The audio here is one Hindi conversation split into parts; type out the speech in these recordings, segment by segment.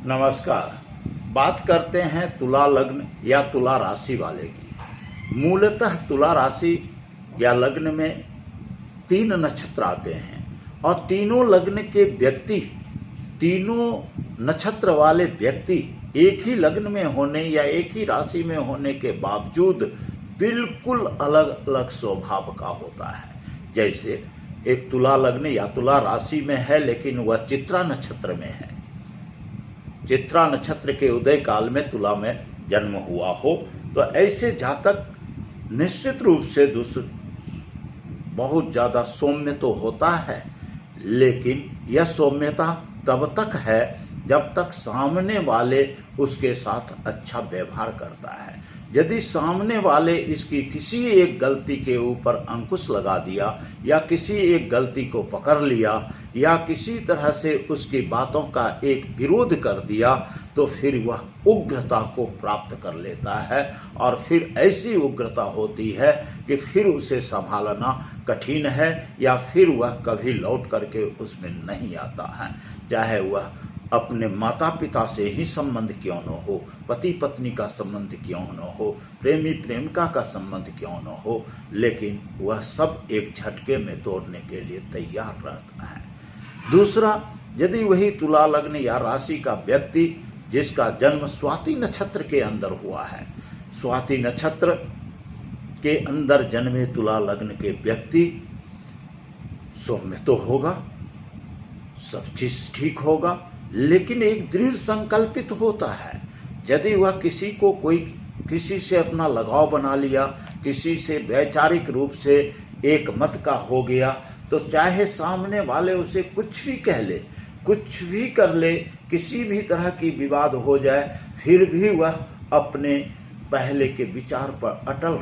नमस्कार। बात करते हैं तुला लग्न या तुला राशि वाले की। मूलतः तुला राशि या लग्न में 3 नक्षत्र आते हैं और तीनों लग्न के व्यक्ति, तीनों नक्षत्र वाले व्यक्ति एक ही लग्न में होने या एक ही राशि में होने के बावजूद बिल्कुल अलग अलग स्वभाव का होता है। जैसे एक तुला लग्न या तुला राशि में है लेकिन वह चित्रा नक्षत्र में है, चित्रा नक्षत्र के उदय काल में तुला में जन्म हुआ हो, तो ऐसे जातक निश्चित रूप से बहुत ज़्यादा सौम्य तो होता है, लेकिन यह सौम्यता तब तक है जब तक सामने वाले उसके साथ अच्छा व्यवहार करता है। यदि सामने वाले इसकी किसी एक गलती के ऊपर अंकुश लगा दिया या किसी एक गलती को पकड़ लिया या किसी तरह से उसकी बातों का एक विरोध कर दिया, तो फिर वह उग्रता को प्राप्त कर लेता है और फिर ऐसी उग्रता होती है कि फिर उसे संभालना कठिन है या फिर वह कभी लौट करके उसमें नहीं आता है। चाहे वह अपने माता पिता से ही संबंध क्यों न हो, पति पत्नी का संबंध क्यों न हो, प्रेमी प्रेमिका का संबंध क्यों न हो, लेकिन वह सब एक झटके में तोड़ने के लिए तैयार रहता है। दूसरा, यदि वही तुला लग्न या राशि का व्यक्ति जिसका जन्म स्वाति नक्षत्र के अंदर हुआ है, स्वाति नक्षत्र के अंदर जन्मे तुला लग्न के व्यक्ति सौम्य तो होगा, सब चीज ठीक होगा, लेकिन एक दृढ़ संकल्पित होता है। यदि वह किसी से अपना लगाव बना लिया, किसी से वैचारिक रूप से एक मत का हो गया, तो चाहे सामने वाले उसे कुछ भी कह ले, कुछ भी कर ले, किसी भी तरह की विवाद हो जाए, फिर भी वह अपने पहले के विचार पर अटल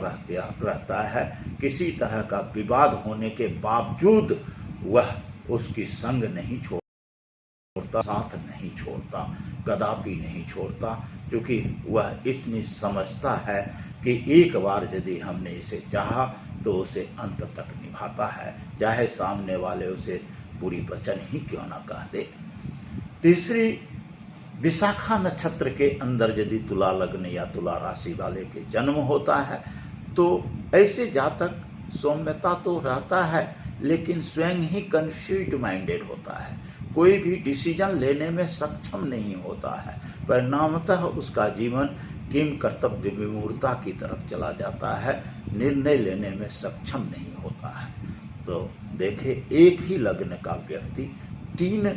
रहता है। किसी तरह का विवाद होने के बावजूद वह उसकी संग नहीं छोड़ता, साथ नहीं छोड़ता, कदापि नहीं छोड़ता, क्योंकि वह इतनी समझता है कि एक बार यदि हमने इसे चाहा तो उसे अंत तक निभाता है, चाहे सामने वाले उसे बुरी वचन ही क्यों ना कह दे। तीसरी, विशाखा नक्षत्र के अंदर यदि तुला लग्न या तुला राशि वाले के जन्म होता है, तो ऐसे जातक सौम्यता तो रहता है लेकिन स्वयं ही कंफ्यूज्ड माइंडेड होता है, कोई भी डिसीजन लेने में सक्षम नहीं होता है। परिणामतः उसका जीवन किम कर्तव्य विमूढ़ता की तरफ चला जाता है, निर्णय लेने में सक्षम नहीं होता है। तो देखे, एक ही लग्न का व्यक्ति 3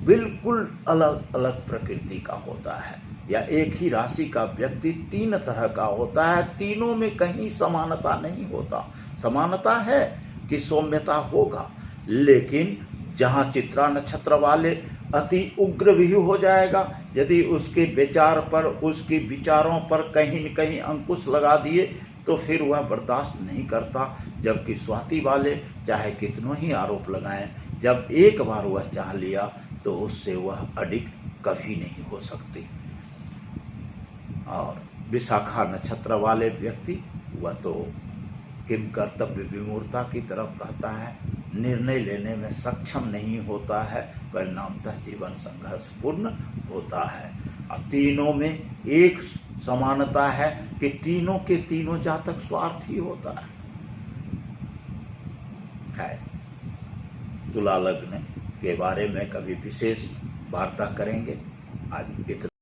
बिल्कुल अलग अलग प्रकृति का होता है, या एक ही राशि का व्यक्ति 3 तरह का होता है, तीनों में कहीं समानता नहीं होता। समानता है कि सौम्यता होगा, लेकिन जहाँ चित्रा नक्षत्र वाले अति उग्र भी हो जाएगा, यदि उसके विचार पर, उसके विचारों पर कहीं न कहीं अंकुश लगा दिए तो फिर वह बर्दाश्त नहीं करता। जबकि स्वाति वाले चाहे कितनों ही आरोप लगाएं, जब एक बार वह चाह लिया तो उससे वह अडिग कभी नहीं हो सकती। और विशाखा नक्षत्र वाले व्यक्ति वह तो किम कर्तव्य विमूढ़ता की तरफ रहता है, निर्णय लेने में सक्षम नहीं होता है, परिणामतः जीवन संघर्षपूर्ण होता है। और तीनों में एक समानता है कि तीनों के तीनों जातक स्वार्थी होता है। तुला लग्न के बारे में कभी विशेष वार्ता करेंगे। आज इतना।